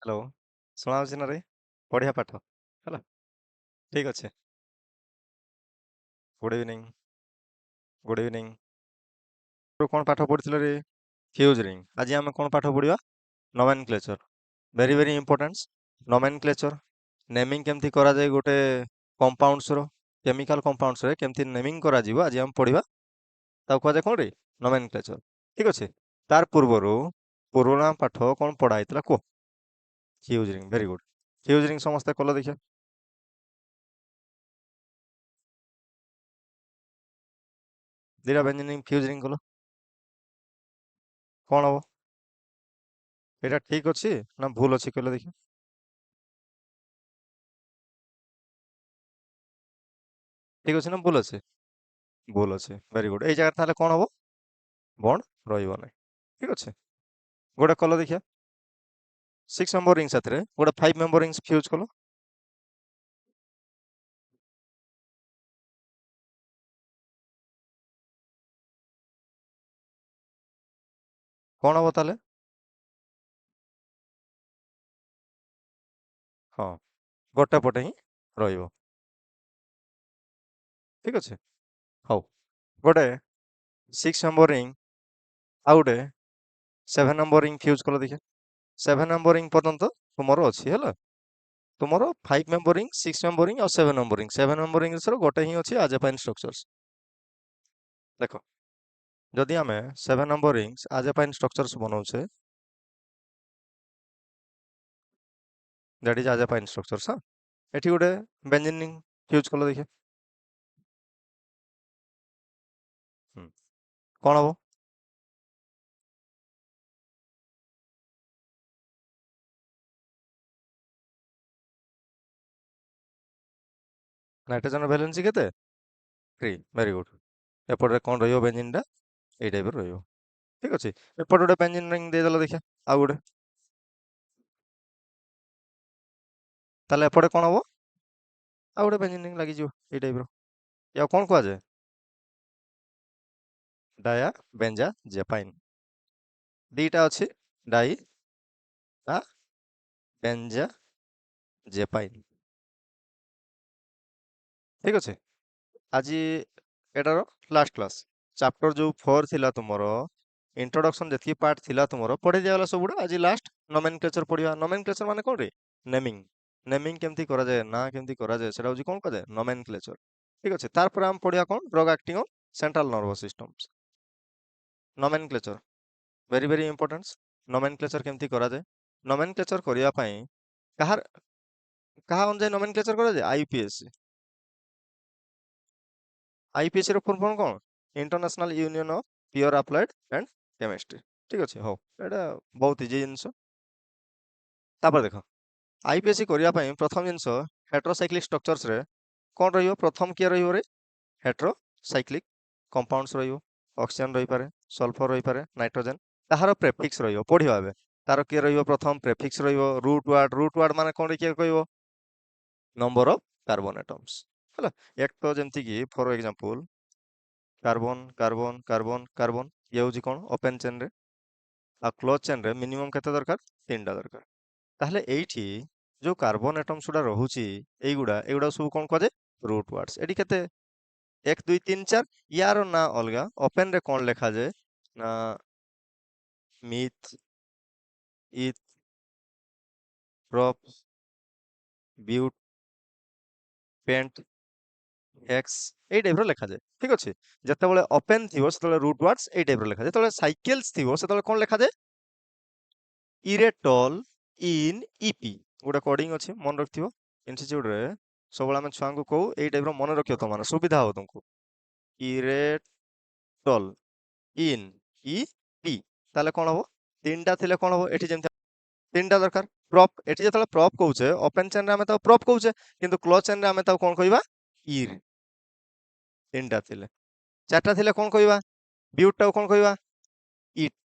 Hello ଶୁଣାଯାଉଛି ନା ରେ? ବଢ଼ିଆ ପାଠ ହେଲା। ଠିକ୍ ଅଛି। Good evening. Good evening. ତୁ କ'ଣ ପାଠ ପଢ଼ିଥିଲ ରେ? Fused ring. ଆଜି ଆମେ କ'ଣ ପାଠ ପଢ଼ିବା? Nomenclature. Very very importance. Nomenclature naming କେମିତି କରାଯାଏ ଗୋଟେ କମ୍ପାଉଣ୍ଡସର, କେମିକାଲ କମ୍ପାଉଣ୍ଡସରେ କେମିତି ନେମିଂ କରାଯିବ ଆଜି ଆମେ ପଢ଼ିବା। ତାକୁ କୁହାଯାଏ କ'ଣ ରେ? ନମେନକ୍ଲେଚର। ଠିକ୍ ଅଛି। ତାର ପୂର୍ବରୁ ପୁରୁଣା ପାଠ କ'ଣ ପଢ଼ା ହେଇଥିଲା କୁହ? Fuse ring. Very good. Fuse ring ସମସ୍ତେ କଲ ଦେଖିବା। ଦିଟା ବେଞ୍ଜିନିଂ ଫ୍ୟୁଜ୍ ରିଙ୍ଗ କଲ। କ'ଣ ହବ? ଏଇଟା ଠିକ୍ ଅଛି ନା ଭୁଲ ଅଛି କହିଲ ଦେଖି? ଠିକ୍ ଅଛି ନା ଭୁଲ ଅଛି? ଭୁଲ ଅଛି। Very good. ଏଇ ଜାଗାରେ ତାହେଲେ କ'ଣ ହବ? ବଣ୍ଡ ରହିବ ନାହିଁ। ଠିକ୍ ଅଛି। ଗୋଟେ କଲ ଦେଖିଆ। 6 ନମ୍ବର ରିଙ୍ଗ ସାଥିରେ ଗୋଟେ 5 ନମ୍ବର ରିଙ୍ଗ ଫ୍ୟୁଜ୍ କଲ। କ'ଣ ହବ ତାହେଲେ? ହଁ, ଗୋଟେ ପଟେ ହିଁ ରହିବ। ଠିକ୍ ଅଛି। ହଉ, ଗୋଟେ 6 ନମ୍ବର ରିଙ୍ଗ ଆଉ ଗୋଟେ 7 ନମ୍ବର ରିଙ୍ଗ ଫ୍ୟୁଜ୍ କଲ ଦେଖିଆ। 7 ନମ୍ବର ରିଙ୍ଗ ପର୍ଯ୍ୟନ୍ତ ତୁମର ଅଛି ହେଲା। ତୁମର 5 ନମ୍ବର ରିଙ୍ଗ, 6 ନମ୍ବର ରିଙ୍ଗ ଆଉ 7 ନମ୍ବର ରିଙ୍ଗ। 7 ନମ୍ବର ରିଙ୍ଗର ଗୋଟେ ହିଁ ଅଛି ଆଜେପାଇନ୍ ଷ୍ଟ୍ରକ୍ଚର୍ସ। ଦେଖ, ଯଦି ଆମେ 7 ନମ୍ବର ରିଙ୍ଗସ୍ ଆଜେପାଇନ୍ ଷ୍ଟ୍ରକ୍ଚର୍ସ ବନଉଛେ, that is azaphine structures। हाँ, ଏଠି ଗୋଟେ ବେଞ୍ଜିନ୍ ରିଙ୍ଗ ଫ୍ୟୁଜ୍ କଲ ଦେଖିଆ। କ'ଣ ହବ? ନାଇଟ୍ରୋଜେନ୍ ଭ୍ୟାଲେନ୍ସି କେତେ? 3। Very good. ଏପଟରେ କ'ଣ ରହିବ ବେଞ୍ଜିନ୍ଟା? ଏଇ ଟାଇପ୍ର ରହିବ। ଠିକ୍ ଅଛି। ଏପଟେ ଗୋଟେ ବେଞ୍ଜିନ୍ ରିଙ୍ଗ ଦେଇଦେଲ ଦେଖିଆ ଆଉ ଗୋଟେ। ତାହେଲେ ଏପଟେ କ'ଣ ହବ? ଆଉ ଗୋଟେ ବେଞ୍ଜିନ୍ ରିଙ୍ଗ ଲାଗିଯିବ ଏଇ ଟାଇପ୍ର। ଆଉ କ'ଣ କୁହାଯାଏ? ଡାୟା ବେଞ୍ଜାଜେପାଇନ୍। ଦିଟା ଅଛି ଡାଇ ଆ ବେଞ୍ଜାଜେପାଇନ୍। ଠିକ୍ ଅଛି। ଆଜି ଏଟାର ଲାଷ୍ଟ କ୍ଲାସ୍। ଚାପ୍ଟର ଯୋଉ 4 ଥିଲା ତୁମର, ଇଣ୍ଟ୍ରୋଡକ୍ସନ ଯେତିକି ପାର୍ଟ ଥିଲା ତୁମର ପଢ଼େଇ ଦିଆଗଲା ସବୁଗୁଡ଼ା। ଆଜି ଲାଷ୍ଟ ନମେନକ୍ଲେଚର ପଢ଼ିବା। ନମେନକ୍ଲେଚର ମାନେ କ'ଣ ରେ? ନେମିଂ। ନେମିଂ କେମିତି କରାଯାଏ, ନା କେମିତି କରାଯାଏ, ସେଟା ହଉଛି କ'ଣ କୁହାଯାଏ? ନମେନକ୍ଲେଚର। ଠିକ୍ ଅଛି। ତାରପରେ ଆମେ ପଢ଼ିବା କ'ଣ? Drug acting on central nervous systems. Nomenclature very very importance. Nomenclature କେମିତି କରାଯାଏ? ନମେନକ୍ଲେଚର କରିବା ପାଇଁ କାହା ଅନୁଯାୟୀ ନମେନକ୍ଲେଚର କରାଯାଏ? ଆଇପିଏସି। ଆଇପିଏସି ର ଫୁଲ୍ ଫର୍ମ କ'ଣ? International union of pure applied and chemistry. ଠିକ୍ ଅଛି। ହଉ, ଏଇଟା ବହୁତ ଇଜି ଜିନିଷ। ତାପରେ ଦେଖ, ଆଇପିଏସି କରିବା ପାଇଁ ପ୍ରଥମ ଜିନିଷ, ହେଟ୍ରୋସାଇକ୍ଲିକ୍ ଷ୍ଟ୍ରକ୍ଚର୍ସରେ କ'ଣ ରହିବ? ପ୍ରଥମ କିଏ ରହିବ ରେ? ହେଟ୍ରୋସାଇକ୍ଲିକ୍ କମ୍ପାଉଣ୍ଡସ୍ ରହିବ। ଅକ୍ସିଜେନ୍ ରହିପାରେ, ସଲଫର ରହିପାରେ, ନାଇଟ୍ରୋଜେନ୍। ତାହାର ପ୍ରେଫିକ୍ସ ରହିବ। ପଢ଼ିବା ଏବେ। ତାର କିଏ ରହିବ? ପ୍ରଥମ ପ୍ରେଫିକ୍ସ ରହିବ ରୁଟ୍ ୱାର୍ଡ। ରୁଟ୍ ୱାର୍ଡ ମାନେ କ'ଣ କିଏ କହିବ? ନମ୍ବର ଅଫ କାର୍ବନ ଆଟମ୍ସ ହେଲା। ଏକ ତ ଯେମିତିକି for example carbon carbon carbon carbon, ଇଏ ହେଉଛି କ'ଣ? ଓପେନ୍ ଚେନ୍ରେ। ଆଉ କ୍ଲୋଜ୍ ଚେନ୍ରେ ମିନିମମ୍ କେତେ ଦରକାର? 3ଟା ଦରକାର। ତାହେଲେ ଏଇଠି ଯୋଉ କାର୍ବନ ଆଟମ୍ସ ଗୁଡ଼ା ରହୁଛି, ଏଇଗୁଡ଼ା ସବୁ କ'ଣ କୁହାଯାଏ? Root words. ଏଠି କେତେ? 1 2 3 4। ୟାର ନା ଅଲଗା। ଓପେନରେ କ'ଣ ଲେଖାଯାଏ? ନା ମିଥ୍, ଇଥ୍, ପ୍ରପ୍, ବ୍ୟୁଟ୍, ପେଣ୍ଟ, ହେକ୍ସ, ଏଇ ଟାଇପ୍ର ଲେଖାଯାଏ। ଠିକ୍ ଅଛି। ଯେତେବେଳେ ଓପେନ୍ ଥିବ ସେତେବେଳେ ରୁଟ୍ ୱାର୍ଡସ୍ ଏଇ ଟାଇପ୍ର ଲେଖାଯାଏ। ଯେତେବେଳେ ସାଇକେଲ୍ସ ଥିବ ସେତେବେଳେ କ'ଣ ଲେଖାଯାଏ? ଇରେଟଲ୍ ଇନ୍ ଇପି। ଗୋଟେ କୋଡ଼ିଂ ଅଛି, ମନେ ରଖିଥିବ। ଇନଷ୍ଟିଚ୍ୟୁଟ୍ରେ ସବୁବେଳେ ଆମେ ଛୁଆଙ୍କୁ କହୁ ଏଇ ଟାଇପ୍ର ମନେ ରଖିବ, ତମମାନେ ସୁବିଧା ହବ ତୁମକୁ। ଇରେଟଲ୍ ଇନ୍ ଇ ପି। ତାହେଲେ କ'ଣ ହବ? 3ଟା ଥିଲେ କ'ଣ ହବ? ଏଠି ଯେମିତି 3ଟା ଦରକାର। ପ୍ରପ୍, ଏଠି ଯେତେବେଳେ ପ୍ରପ୍ କହୁଛେ, ଓପେନ୍ ଚେନ୍ରେ ଆମେ ତାକୁ ପ୍ରପ୍ କହୁଛେ, କିନ୍ତୁ କ୍ଲୋଜ୍ ଚେନ୍ରେ ଆମେ ତାକୁ କ'ଣ କହିବା? ଇର୍। 3ଟା ଥିଲେ। 4ଟା ଥିଲେ କ'ଣ କହିବା? ବ୍ୟୁଟ୍ଟାକୁ କ'ଣ କହିବା? ଇଟ୍।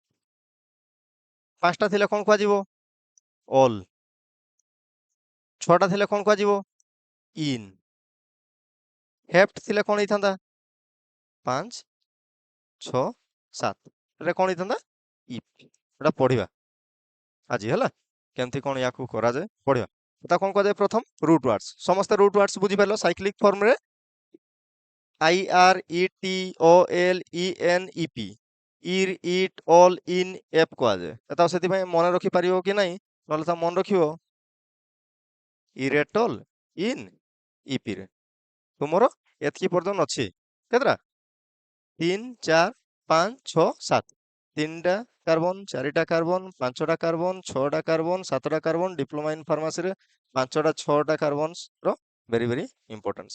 5ଟା ଥିଲେ କ'ଣ କୁହାଯିବ? ଅଲ୍। 6ଟା ଥିଲେ କ'ଣ କୁହାଯିବ? ଇନ୍। ହେପ୍ଟ ଥିଲେ କ'ଣ ହେଇଥାନ୍ତା? 5 6 7। ଏଟା କ'ଣ ହେଇଥାନ୍ତା? ଇପ୍। ଏଟା ପଢ଼ିବା ଆଜି ହେଲା। केमती कौन या करा जाए पढ़िया ता कौन कह प्रथम रूट वार्ड्स समस्त रूट वार्ड्स बुझी पार साइक्लिक फॉर्म रे IRETOLENEP इर इट ऑल इन एप कह जाए से मन रखी पार कि नहीं ना मन रख इरेटल इन इपी रे तुमर एतकी पर्यटन अच्छी केतरा 3 4 5 6 7 3टा कार्बन 4टा कार्बन 5टा कार्बन 6टा कार्बन 7टा कार्बन डिप्लोमा इन फार्मेसी रे 5टा 6टा कार्बन रो very very importance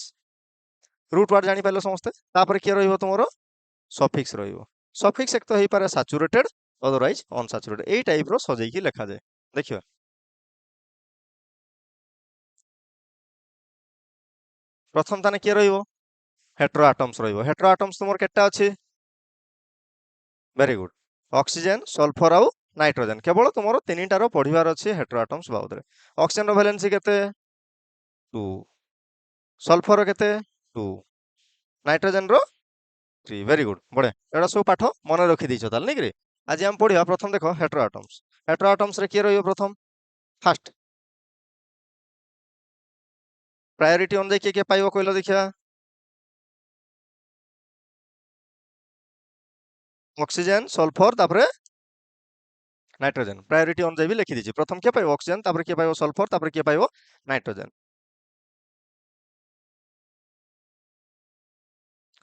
root word जानी पाइलो समस्ते तापर किए रहिबो तुमरो सफिक्स रहिबो सफिक्स एक तो हेई पारे सैचुरेटेड अदरवाइज अनसैचुरेटेड एई टाइप रो सजेई की लिखा जाए देखियो प्रथम ताने किए रहिबो हेटेरो एटम्स रहिबो हेटेरो एटम्स तुमर केटा अछि वेरी गुड ऑक्सीजन सल्फर आउ नाइट्रोजन केवल तुम तीन टार पढ़िबार अच्छे हेटेरोएटम्स बाबद में ऑक्सीजन रो वैलेंसी केते 2 सल्फर केते 2 नाइट्रोजन रो 3 वेरी गुड बड़े एटा सब पाठ मन रखी दीछ ताल नहीं कि आज हम पढ़िया प्रथम देख हेटेरोएटम्स रे किए रहिबो प्रथम फास्ट प्रायोरिटी अनुसार किए किए पाइबो कहलो देखिया ऑक्सीजन सल्फर तापरे नाइट्रोजन प्रायोरिटी अनुसार भी लिखी दीजिए प्रथम किए पाइबो ऑक्सीजन तापरे किए पाइबो सल्फर तापरे किए पाइबो नाइट्रोजन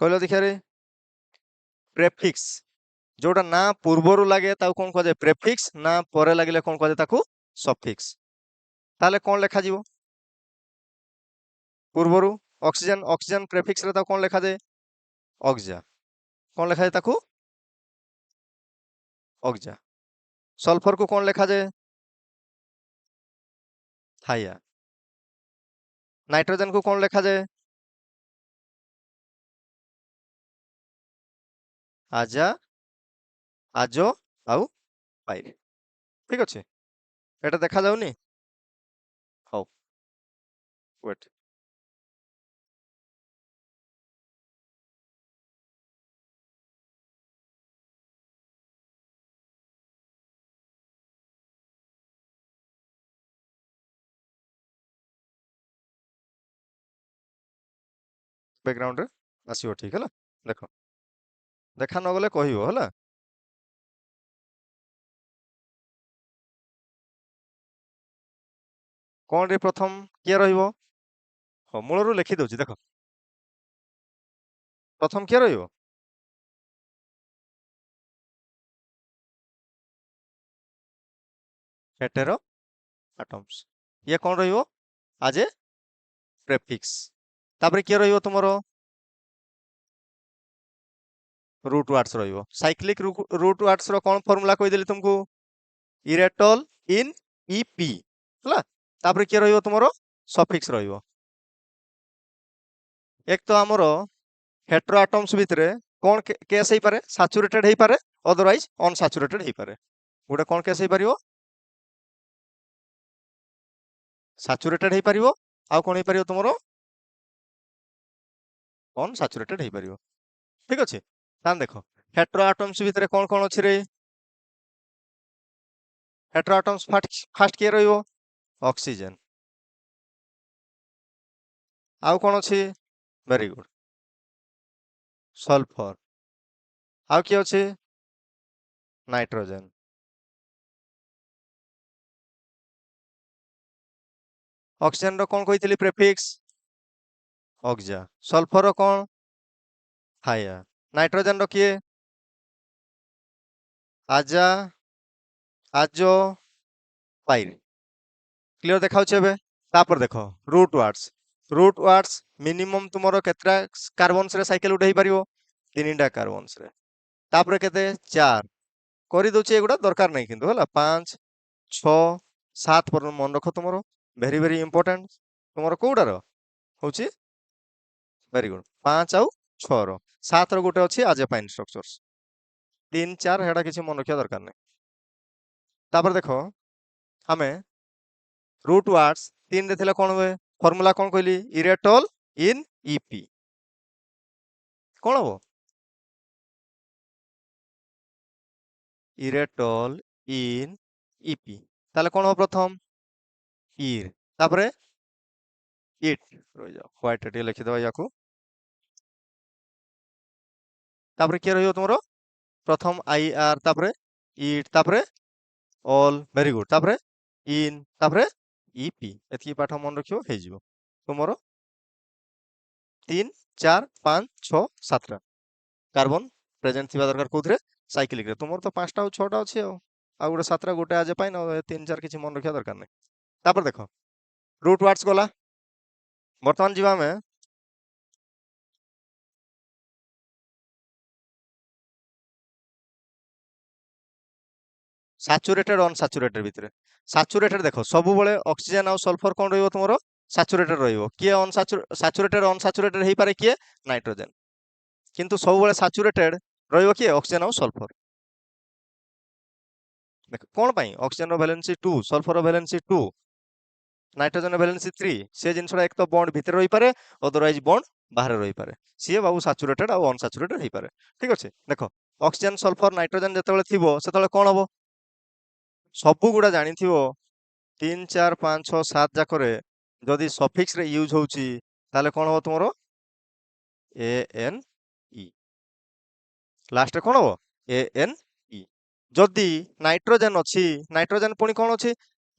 कहलो देखिया रे प्रेफिक्स जोटा ना पूर्वर लगे कौन कह प्रेफिक्स ना परे लगे कौन कह सफिक्स ताले कौन लेखा जीवो पूर्वर ऑक्सीजन ऑक्सीजन प्रेफिक्स रे कौन लेखा जाए ऑक्जा कौन लेखा जाए ऑक्जा सल्फर को कौन लेखा जाए थाइया नाइट्रोजन को कौन लेखा जाए आजा आजो आउ पाइर ठीक अच्छे एटा देखा जाउनी हौ वेट बैकग्राउंड रे आसीबो ठीक है देखो देखा न गले कहिबो हला कौन रे प्रथम किए रहिबो हो मूलरू लिखि दउची देखो प्रथम किए रहिबो हेटेरो एटम्स ये कौन रहिबो आज ए प्रेफिक्स तापरे किए रहिबो तुमरो रूट वार्ड्स रहिबो साइक्लिक रूट वार्ड्स रो कौन फार्मूला कहि देली तुमको इरेटल इन ईपी हला तापरे किए रहिबो तुमरो सफिक्स रहिबो एक तो हमरो हेटेरो एटम्स भितरे कौन केस हेई पारे सैचुरेटेड हेई पारे अदरवाइज अनसैचुरेटेड हेई पारे गोटे कौन केस हेई पारिबो सैचुरेटेड हेई पारिबो आ कौन हेई पारिबो तुमरो अनसैचुरेटेड हेई पारिबो ठीक अछि तान देखो हेटेरो एटम्स भितरे कौन कौन अछि रे हेटेरो एटम्स फास्ट किए रहिबो ऑक्सीजन आउ कौन अछि वेरी गुड सल्फर आउ कि अछि नाइट्रोजन ऑक्सीजन रो कौन कहितली प्रेफिक्स ऑक्जा सल्फर रो कौन हाया नाइट्रोजन रो किए आजा आजो पाइर क्लियर देखा एबे तापर देखो रूट वार्ड्स मिनिमम तुमरो केतरा कार्बन्स रे साइकिल उठे पारिबो तीनटा कार्बन्स रे तापर केते 4 करि दोची एगुडा दरकार नै किंतु हला 5 6 7 पर मन रखो तुमरो वेरी वेरी इंपोर्टेंट तुमरो कोउडा रो होची वेरी गुड 5 आउ 6 रो 7 रो गुटे अछि आजेपाइन स्ट्रक्चर्स 3 4 हेडा किछि मन रखिया दरकार नै तापर देखो हमें रूट वार्ड्स 3 रे थिले कोन हुए फार्मूला कोन कहली इरेटल इन ईपी कोन हो इरेटल इन ईपी তাহলে কোন হবো প্রথম ইর তারপরে ইট রয়ে যাও হোয়াইট এটি লিখি দেওয়া ইয়াকু তারপরে কি রহিব তোমার প্রথম আই আর তারপরে ইট তারপরে অল ভেরি গুড তারপরে ইন তারপরে ইপি এତିକି পাঠ মনে ରଖିବ ହେଇଯିବ ତୁମର 3 4 5 6 7ଟା କାର୍ବନ ପ୍ରେଜେଣ୍ଟ ଥିବା ଦରକାର କୋଉଥିରେ ସାଇକ୍ଲିକରେ ତୁମର ତ 5ଟା ଆଉ 6ଟା ଅଛି ଆଉ ଗୋଟେ 7ଟା ଗୋଟେ ଆଜ ପାଇଁ 3 4 କିଛି ମନେ ରଖିବା ଦରକାର ନାହିଁ ତାପରେ ଦେଖ ରୁଟ୍ ୱାର୍ଡସ୍ ଗଲା ବର୍ତ୍ତମାନ ଯିବା ଆମେ ସାଚୁରେଟେଡ ଅନସାଚୁରେଟେଡ ଭିତରେ ସାଚୁରେଟେଡ ଦେଖ ସବୁବେଳେ ଅକ୍ସିଜେନ ଆଉ ସଲଫର କଣ ରହିବ ତୁମର ସାଚୁରେଟେଡ ରହିବ କିଏ ସାଚୁରେଟେଡ ଅନସାଚୁରେଟେଡ ହେଇପାରେ କିଏ ନାଇଟ୍ରୋଜେନ କିନ୍ତୁ ସବୁବେଳେ ସାଚୁରେଟେଡ ରହିବ କିଏ ଅକ୍ସିଜେନ ଆଉ ସଲଫର ଦେଖ କଣ ପାଇଁ ଅକ୍ସିଜେନ ର ଭ୍ୟାଲେନ୍ସି 2 ସଲଫର ର ଭ୍ୟାଲେନ୍ସି 2 ନାଇଟ୍ରୋଜେନ ର ଭ୍ୟାଲେନ୍ସି 3 ସେ ଜିନିଷଟା ଏକ ତ ବଣ୍ଡ ଭିତରେ ରହିପାରେ ଅଦରୱାଇଜ ବଣ୍ଡ ବାହାରେ ରହିପାରେ ସିଏ ବାବୁ ସାଚୁରେଟେଡ ଆଉ ଅନସାଚୁରେଟେଡ ହେଇପାରେ ଠିକ ଅଛି ଦେଖ ଅକ୍ସିଜେନ ସଲଫର ନାଇଟ୍ରୋଜେନ ଯେତେବେଳେ ଥିବ ସେତେବେଳେ କଣ ହବ ସବୁ ଗୁଡା ଜାଣିଥିବ 3 4 5 6 7 ଯାକରେ ଯଦି ସଫିକ୍ସ ରେ ୟୁଜ ହଉଛି ତାହେଲେ କଣ ହବ ତୁମର ଏ ଏନ୍ ଇ ଲାଷ୍ଟରେ କଣ ହବ ଏ ଏନ୍ ଇ ଯଦି ନାଇଟ୍ରୋଜେନ ଅଛି ନାଇଟ୍ରୋଜେନ ପୁଣି କଣ ଅଛି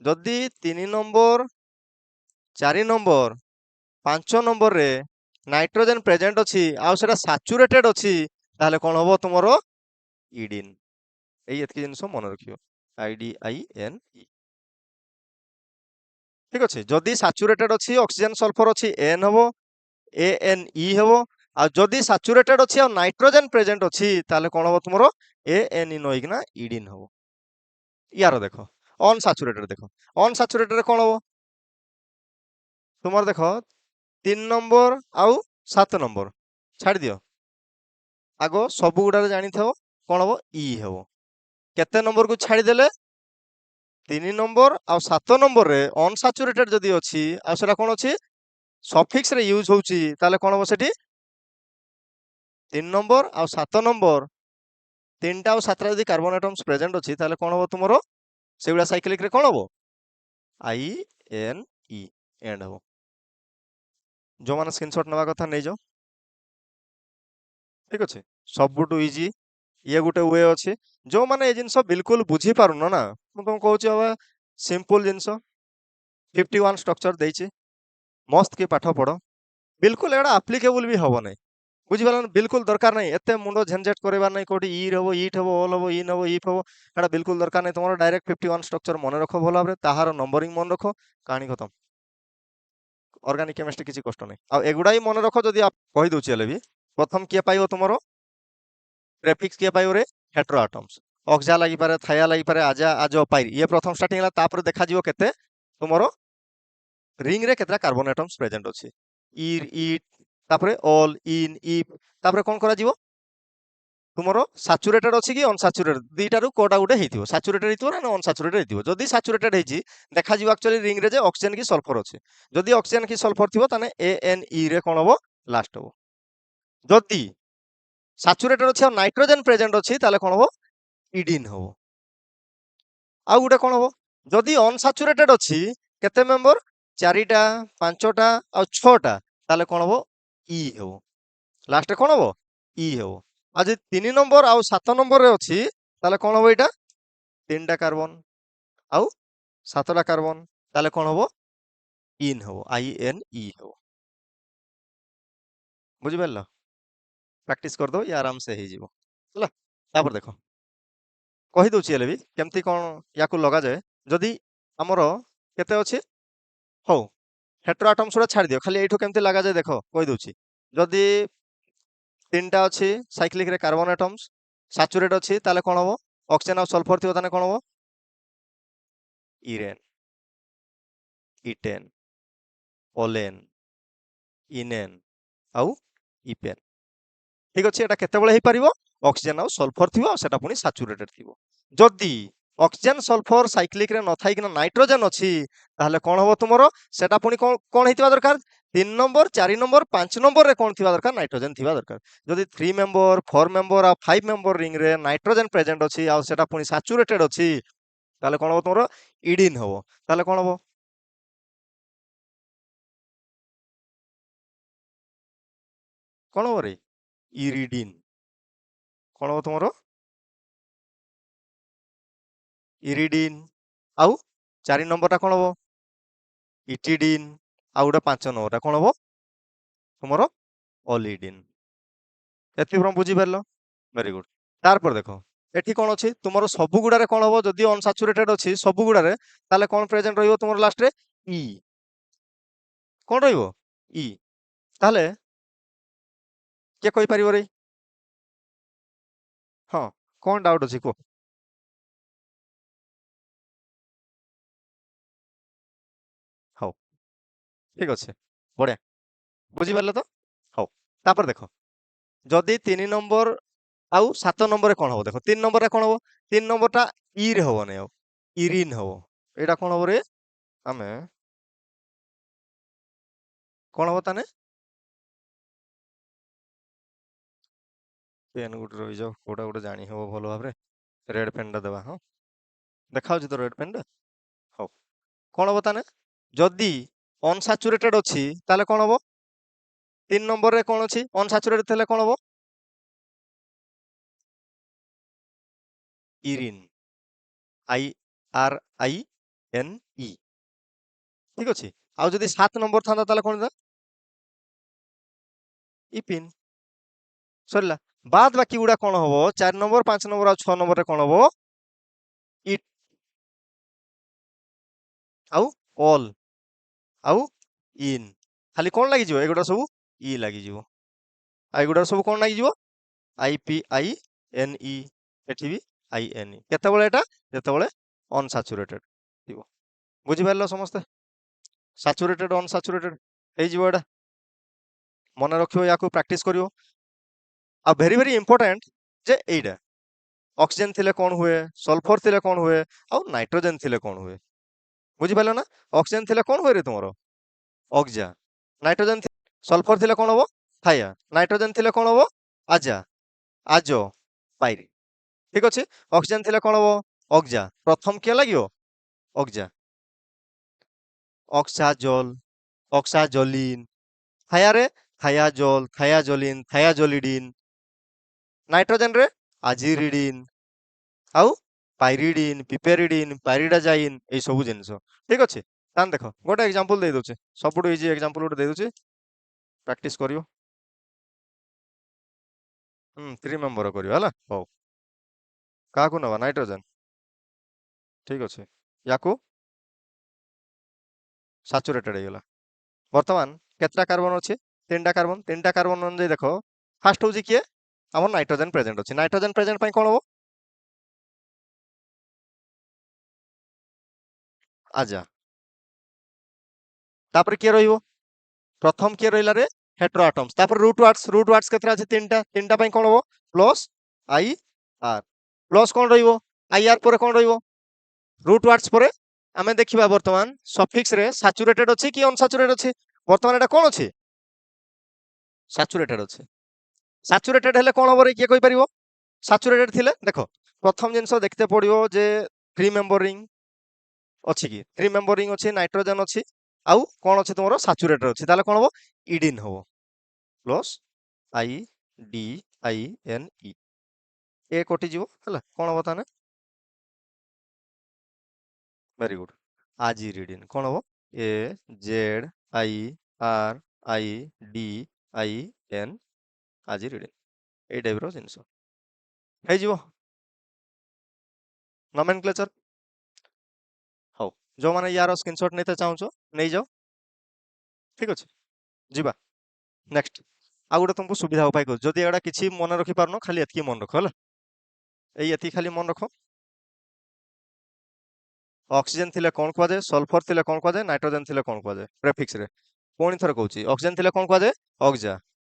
ଯଦି 3 ନମ୍ବର 4 ନମ୍ବର 5 ନମ୍ବରରେ ନାଇଟ୍ରୋଜେନ ପ୍ରେଜେଣ୍ଟ ଅଛି ଆଉ ସେଟା ସାଚୁରେଟେଡ ଅଛି ତାହେଲେ କଣ ହବ ତୁମର ଇଡିନ୍ ଏଇ ଏତିକି ଜିନିଷ ମନେ ରଖିବ IDINE ঠিক ଅଛି ଯଦି ସାଚୁରେଟେଡ ଅଛି ଅକ୍ସିଜେନ ସଲଫର ଅଛି ଏନ୍ ହବ ANE ହବ ଆଉ ଯଦି ସାଚୁରେଟେଡ ଅଛି ଆଉ ନାଇଟ୍ରୋଜେନ ପ୍ରେଜେଣ୍ଟ ଅଛି ତାହେଲେ କଣ ହବ ତୁମର ANE ନଇକିନା ଇଡିନ୍ ହବ ইয়ার ଦେଖ ଅନସାଚୁରେଟେଡ ଦେଖ ଅନସାଚୁରେଟେଡ କଣ ହବ ତୁମର ଦେଖ 3 ନମ୍ବର ଆଉ 7 ନମ୍ବର ଛାଡି ଦିଅ ଆଗ ସବୁ ଗୁଡାରେ ଜାଣିଥାଅ କଣ ହବ ଇ ହବ କେତେ ନମ୍ବରକୁ ଛାଡିଦେଲେ 3 ନମ୍ବର ଆଉ 7 ନମ୍ବରରେ ଅନସାଚୁରେଟେଡ ଯଦି ଅଛି ଆଉ ସେଟା କଣ ଅଛି ସଫିକ୍ସ ରେ ୟୁଜ ହଉଛି ତାହେଲେ କଣ ହବ ସେଠି 3 ନମ୍ବର ଆଉ 7 ନମ୍ବର 3ଟା ଆଉ 7ଟା ଯଦି କାର୍ବନ ଆଟମ୍ସ ପ୍ରେଜେଣ୍ଟ ଅଛି ତାହେଲେ କଣ ହବ ତୁମର ସେଗୁଡା ସାଇକ୍ଲିକ ରେ କଣ ହବ INE ଏଣ୍ଡ ହବ ଯୋଉମାନେ ସ୍କ୍ରିନଶଟ ନେବା କଥା ନେଇଯାଅ ଠିକ ଅଛି ସବୁଠୁ ଇଜି ଇଏ ଗୋଟେ ୱେ ଅଛି ଯୋଉମାନେ ଏ ଜିନିଷ ବିଲକୁଲ ବୁଝି ପାରୁନ ନା ମୁଁ ତମକୁ କହୁଛି ବାବା ସିମ୍ପଲ ଜିନିଷ 51 ଷ୍ଟ୍ରକ୍ଚର ଦେଇଛି ମସ୍ତ କି ପାଠ ପଢ ବିଲକୁଲ ଏଟା ଆପ୍ଲିକେବୁଲ ବି ହବ ନାହିଁ ବୁଝିପାରିଲ ବିଲକୁଲ ଦରକାର ନାହିଁ ଏତେ ମୁଣ୍ଡ ଝେନଝେଟ କରିବାର ନାହିଁ କୋଉଠି ଇ ହବ ଇଟ୍ ହବ ଅଲ୍ ହବ ଇନ୍ ହବ ଇଫ୍ ହବ ଏଟା ବିଲକୁଲ ଦରକାର ନାହିଁ ତମର ଡାଇରେକ୍ଟ 51 ଷ୍ଟ୍ରକ୍ଚର ମନେ ରଖ ଭଲ ଭାବରେ ତାହାର ନମ୍ବରିଂ ମନେ ରଖ କାହାଣୀ ଖତମ ଅର୍ଗାନିକ କେମିଷ୍ଟ୍ରି କିଛି କଷ୍ଟ ନାହିଁ ଆଉ ଏଗୁଡା ହିଁ ମନେ ରଖ ଯଦି କହି ଦଉଛି ହେଲେ ବି ପ୍ରଥମ କିଏ ପାଇବ ତୁମର ପ୍ରେଫିକ୍ସ କିଏ ପାଇବ ରେ ହେଟ୍ରୋ ଆଟମ୍ସ ଅକ୍ସା ଲାଗିପାରେ ଥାୟା ଲାଗିପାରେ ଆଜା ଆଜ ପାଇରି ଇଏ ପ୍ରଥମ ଷ୍ଟାର୍ଟିଂ ହେଲା ତାପରେ ଦେଖାଯିବ କେତେ ତୁମର ରିଙ୍ଗ ରେ କେତେଟା କାର୍ବନ ଆଟମ୍ସ ପ୍ରେଜେଣ୍ଟ ଅଛି ଇର୍ ଇଟ୍ ତାପରେ ଅଲ୍ ଇନ୍ ଇଫ୍ ତାପରେ କଣ କରାଯିବ ତୁମର ସାଚୁରେଟେଡ ଅଛି କି ଅନସାଚୁରେଟେଡ ଦିଟାରୁ କୋଉଟା ଗୋଟେ ହେଇଥିବ ସାଚୁରେଟେଡ ହେଇଥିବ ନା ଅନସାଚୁରେଟେଡ ହେଇଥିବ ଯଦି ସାଚୁରେଟେଡ ହେଇଛି ଦେଖାଯିବ ଆକ୍ଚୁଆଲି ରିଙ୍ଗ ରେ ଯେ ଅକ୍ସିଜେନ କି ସଲଫର ଅଛି ଯଦି ଅକ୍ସିଜେନ କି ସଲଫର ଥିବ ତାହେଲେ ANE ରେ କଣ ହବ ଲାଷ୍ଟ ହବ ଯଦି ସାଚୁରେଟେଡ ଅଛି ଆଉ ନାଇଟ୍ରୋଜେନ ପ୍ରେଜେଣ୍ଟ ଅଛି ତାହେଲେ କଣ ହବ ଇଡିନ୍ ହବ ଆଉ ଗୋଟେ କଣ ହବ ଯଦି ଅନସାଚୁରେଟେଡ ଅଛି କେତେ ମେମ୍ବର 4ଟା 5ଟା ଆଉ 6ଟା ତାହେଲେ କଣ ହବ ଇ ହବ ଲାଷ୍ଟରେ କଣ ହବ ଇ ହବ ଆଉ ଯଦି 3 ନମ୍ବର ଆଉ 7 ନମ୍ବରରେ ଅଛି ତାହେଲେ କଣ ହବ ଏଇଟା 3ଟା କାର୍ବନ ଆଉ 7ଟା କାର୍ବନ ତାହେଲେ କଣ ହବ ଇନ୍ ହବ INE ହବ ବୁଝିପାରିଲ ପ୍ରାକ୍ଟିସ କରିଦବ ଇଏ ଆରାମସେ ହେଇଯିବ ହେଲା ତାପରେ ଦେଖ କହି ଦଉଛି ହେଲେ ବି କେମିତି କଣ ୟାକୁ ଲଗାଯାଏ ଯଦି ଆମର କେତେ ଅଛି ହଉ ହେଟ୍ରୋ ଆଟମ୍ସ ଗୁଡା ଛାଡି ଦିଅ ଖାଲି ଏଇଠୁ କେମିତି ଲଗାଯାଏ ଦେଖ କହି ଦଉଛି ଯଦି 3ଟା ଅଛି ସାଇକ୍ଲିକ ରେ କାର୍ବନ ଆଟମ୍ସ ସାଚୁରେଟ ଅଛି ତାହେଲେ କଣ ହବ ଅକ୍ସିଜେନ ଆଉ ସଲଫର ଥିବ ତାହେଲେ କଣ ହବ ଇରେନ୍ ଇଟେନ୍ ଓଲେନ୍ ଇନେନ୍ ଆଉ ଇପେନ୍ ঠিক ଅଛି এটা କେତେବେଳେ ହେଇପାରିବ ଅକ୍ସିଜେନ ଆଉ ସଲଫର ଥିବ ଆଉ ସେଟା ପୁଣି ସାଚୁରେଟେଡ ଥିବ ଯଦି ଅକ୍ସିଜେନ ସଲଫର ସାଇକ୍ଲିକ ରେ ନଥାଇକିନା ନାଇଟ୍ରୋଜେନ ଅଛି ତାହେଲେ କଣ ହବ ତୁମର ସେଟା ପୁଣି କଣ କଣ ହେଇଥିବା ଦରକାର 3 ନମ୍ବର 4 ନମ୍ବର 5 ନମ୍ବରରେ କଣ ଥିବା ଦରକାର ନାଇଟ୍ରୋଜେନ ଥିବା ଦରକାର ଯଦି 3 ମେମ୍ବର 4 ମେମ୍ବର ଆଉ 5 ମେମ୍ବର ରିଙ୍ଗ ରେ ନାଇଟ୍ରୋଜେନ ପ୍ରେଜେଣ୍ଟ ଅଛି ଆଉ ସେଟା ପୁଣି ସାଚୁରେଟେଡ ଅଛି তাহলে କ'ଣ ହବ ତୁମର ଇଡିନ୍ ହବ। ତାହେଲେ କ'ଣ ହବ? କ'ଣ ହବ ରେ? ଇରିଡିନ୍। କ'ଣ ହବ ତୁମର? ଇରିଡିନ୍। ଆଉ 4 ନମ୍ବରଟା କ'ଣ ହବ? ଇଟିଡିନ୍। ଆଉ ଗୋଟେ 5 ନମ୍ବରଟା କ'ଣ ହବ? ତୁମର ଅଲିଡିନ୍। ଏତିକି ଆପଣ ବୁଝିପାରିଲ? Very good. ତାରପରେ ଦେଖ ଏଠି କ'ଣ ଅଛି? ତୁମର ସବୁ ଗୁଡ଼ାରେ କ'ଣ ହବ? ଯଦି ଅନସାଚୁରେଟେଡ୍ ଅଛି ସବୁ ଗୁଡ଼ାରେ, ତାହେଲେ କ'ଣ ପ୍ରେଜେଣ୍ଟ ରହିବ ତୁମର ଲାଷ୍ଟରେ? ଇ। କ'ଣ ରହିବ? ଇ। ତାହେଲେ କିଏ କହିପାରିବ ରେ? ହଁ, କ'ଣ ଡାଉଟ୍ ଅଛି କୁହ? ହଉ, ଠିକ୍ ଅଛି, ବଢ଼ିଆ, ବୁଝିପାରିଲ ତ? ହଉ, ତାପରେ ଦେଖ ଯଦି 3 ନମ୍ବର ଆଉ 7 ନମ୍ବରରେ କ'ଣ ହବ? ଦେଖ 3 ନମ୍ବରରେ କ'ଣ ହବ? 3 ନମ୍ବରଟା ଇରେ ହବନି, ଆଉ ଇରିନ୍ ହବ। ଏଇଟା କ'ଣ ହବ ରେ? ଆମେ କ'ଣ ହବ ତାନେ? ପେନ୍ ଗୋଟେ ରହିଯାଉ, କୋଉଟା ଗୋଟେ ଜାଣି ହବ ଭଲ ଭାବରେ। ରେଡ୍ ପେନ୍ଟା ଦେବା। ହଁ, ଦେଖାଉଛି ତ ରେଡ୍ ପେନ୍ଟା? ହଉ, କ'ଣ ହବ ତାନେ? ଯଦି ଅନସାଚୁରେଟେଡ୍ ଅଛି ତାହେଲେ କ'ଣ ହବ? 3 ନମ୍ବରରେ କ'ଣ ଅଛି? ଅନସାଚୁରେଟେଡ୍ ଥିଲେ କ'ଣ ହବ? ଇରିନ୍। IRINE। ଠିକ୍ ଅଛି। ଆଉ ଯଦି 7 ନମ୍ବର ଥାନ୍ତା ତାହେଲେ କ'ଣ था? ଇପିନ୍। ସରିଲା। ବାଦ୍ ବାକି ଗୁଡ଼ା କ'ଣ ହବ? 4 ନମ୍ବର, 5 ନମ୍ବର ଆଉ 6 ନମ୍ବରରେ କ'ଣ ହବ? ଇଟ୍। ଆଉ ଅଲ୍ ଆଉ ଇନ୍। ଖାଲି କ'ଣ ଲାଗିଯିବ? ଏଗୁଡ଼ା ସବୁ ଇ ଲାଗିଯିବ। ଆଉ ଏଗୁଡ଼ା ସବୁ କ'ଣ ଲାଗିଯିବ? IPINE। ଏଠି ବି INE। କେତେବେଳେ ଏଟା? ଯେତେବେଳେ ଅନସାଚୁରେଟେଡ୍ ଥିବ। ବୁଝିପାରିଲ ସମସ୍ତେ? ସାଚୁରେଟେଡ୍ ଅନସାଚୁରେଟେଡ୍ ହେଇଯିବ ଏଟା। ମନେ ରଖିବ, ୟାକୁ ପ୍ରାକ୍ଟିସ୍ କରିବ। ଆଉ ଭେରି ଭେରି ଇମ୍ପୋର୍ଟାଣ୍ଟ ଯେ ଏଇଟା ଅକ୍ସିଜେନ୍ ଥିଲେ କ'ଣ ହୁଏ, ସଲଫର ଥିଲେ କ'ଣ ହୁଏ, ଆଉ ନାଇଟ୍ରୋଜେନ୍ ଥିଲେ କ'ଣ ହୁଏ। ବୁଝିପାରିଲ ନା? ଅକ୍ସିଜେନ୍ ଥିଲେ କ'ଣ ହୁଏ ରେ ତୁମର? ଅକ୍ଜା। ନାଇଟ୍ରୋଜେନ୍ ସଲଫର ଥିଲେ କ'ଣ ହବ? ଥାୟା। ନାଇଟ୍ରୋଜେନ୍ ଥିଲେ କ'ଣ ହବ? ଆଜା। ଆଜୋ। ପାଇରି। ଠିକ୍ ଅଛି। ଅକ୍ସିଜେନ୍ ଥିଲେ କ'ଣ ହବ? ଅକ୍ଜା। ପ୍ରଥମ କିଏ ଲାଗିବ? ଅକ୍ଜା। ଅକ୍ସାଜୋଲ୍, ଅକ୍ସାଜୋଲିନ୍। ଥାୟାରେ ଥାୟାଜୋଲ୍, ଥାୟାଜୋଲିନ୍, ଥାୟାଜୋଲିଡିନ୍। ନାଇଟ୍ରୋଜେନ୍ରେ ଆଜିରିଡିନ୍ ଆଉ ପାଇରିଡିନ୍, ପିପେରିଡିନ୍, ପାଇରିଡାଜାଇନ୍, ଏଇ ସବୁ ଜିନିଷ। ଠିକ୍ ଅଛି। ତାହେଲେ ଦେଖ ଗୋଟେ ଏକ୍ଜାମ୍ପଲ୍ ଦେଇ ଦଉଛି, ସବୁଠୁ ଇଜି ଏକ୍ଜାମ୍ପଲ୍ ଗୋଟେ ଦେଇ ଦଉଛି, ପ୍ରାକ୍ଟିସ୍ କରିବ। 3 ମେମ୍ବର କରିବା ହେଲା। ହଉ, କାହାକୁ ନେବା? ନାଇଟ୍ରୋଜେନ୍। ଠିକ୍ ଅଛି। ୟାକୁ ସାଚୁରେଟେଡ୍ ହେଇଗଲା। ବର୍ତ୍ତମାନ କେତେଟା କାର୍ବନ ଅଛି? 3ଟା କାର୍ବନ। 3ଟା କାର୍ବନ ଅନୁଯାୟୀ ଦେଖ, ଫାଷ୍ଟ ହଉଛି କିଏ? ଆମର ନାଇଟ୍ରୋଜେନ୍ ପ୍ରେଜେଣ୍ଟ ଅଛି। ନାଇଟ୍ରୋଜେନ୍ ପ୍ରେଜେଣ୍ଟ ପାଇଁ କ'ଣ ହବ? ଆଜା। ତାପରେ କିଏ ରହିବ? ପ୍ରଥମ କିଏ ରହିଲା ରେ? ହେଟ୍ରୋ ଆଟମ୍ସ। ତାପରେ ରୁଟ୍ ୱାର୍ଡସ୍। ରୁଟ୍ ୱାର୍ଡସ୍ କେତେଟା ଅଛି? 3ଟା। 3ଟା ପାଇଁ କ'ଣ ହବ? Plus IR। ପ୍ଲସ୍ କ'ଣ ରହିବ? IR ପରେ କ'ଣ ରହିବ? ରୁଟ୍ ୱାର୍ଡସ୍ ପରେ ଆମେ ଦେଖିବା ବର୍ତ୍ତମାନ ସଫିକ୍ସରେ ସାଚୁରେଟେଡ୍ ଅଛି କି ଅନସାଚୁରେଟେଡ୍ ଅଛି। ବର୍ତ୍ତମାନ ଏଟା କ'ଣ ଅଛି? ସାଚୁରେଟେଡ୍ ଅଛି। ସାଚୁରେଟେଡ୍ ହେଲେ କ'ଣ ହବ ରେ? କିଏ କହିପାରିବ? ସାଚୁରେଟେଡ୍ ଥିଲେ ଦେଖ ପ୍ରଥମ ଜିନିଷ ଦେଖିତେ ପଡ଼ିବ ଯେ 3 ମେମ୍ବରିଂ ଅଛି କି? 3 ମେମ୍ବରିଂ ଅଛି, ନାଇଟ୍ରୋଜେନ୍ ଅଛି, ଆଉ କ'ଣ ଅଛି ତୁମର? ସାଚୁରେଟେଡ୍ ଅଛି। ତାହେଲେ କ'ଣ ହବ? ଇଡିନ୍ ହବ। Plus IDINE। ଏ କଟିଯିବ ହେଲା। କ'ଣ ହବ ତାହେଲେ? Very good. ଆଜିରିଡିନ୍। କ'ଣ ହବ? AZIRIDIN। ଆଜିରିଡିନ୍। ଏଇ ଟାଇପ୍ର ଜିନିଷ ହେଇଯିବ ନମେନକ୍ଲେଚର। ହଉ, ଯେଉଁମାନେ ୟାର ସ୍କ୍ରିନଶଟ୍ ନେଇତେ ଚାହୁଁଛ ନେଇଯାଅ। ଠିକ୍ ଅଛି, ଯିବା ନେକ୍ସଟ। ଆଉ ଗୋଟେ ତୁମକୁ ସୁବିଧା ଉପାୟ କରୁଛି, ଯଦି ଏଗୁଡ଼ା କିଛି ମନେ ରଖିପାରୁନ ଖାଲି ଏତିକି ମନେ ରଖ ହେଲା। ଏତିକି ଖାଲି ମନେ ରଖ। ଅକ୍ସିଜେନ୍ ଥିଲେ କ'ଣ କୁହାଯାଏ? ସଲଫର ଥିଲେ କ'ଣ କୁହାଯାଏ? ନାଇଟ୍ରୋଜେନ୍ ଥିଲେ କ'ଣ କୁହାଯାଏ? ପ୍ରେଫିକ୍ସରେ ପୁଣି ଥରେ କହୁଛି, ଅକ୍ସିଜେନ୍ ଥିଲେ କ'ଣ କୁହାଯାଏ? ଅକ୍ଜା।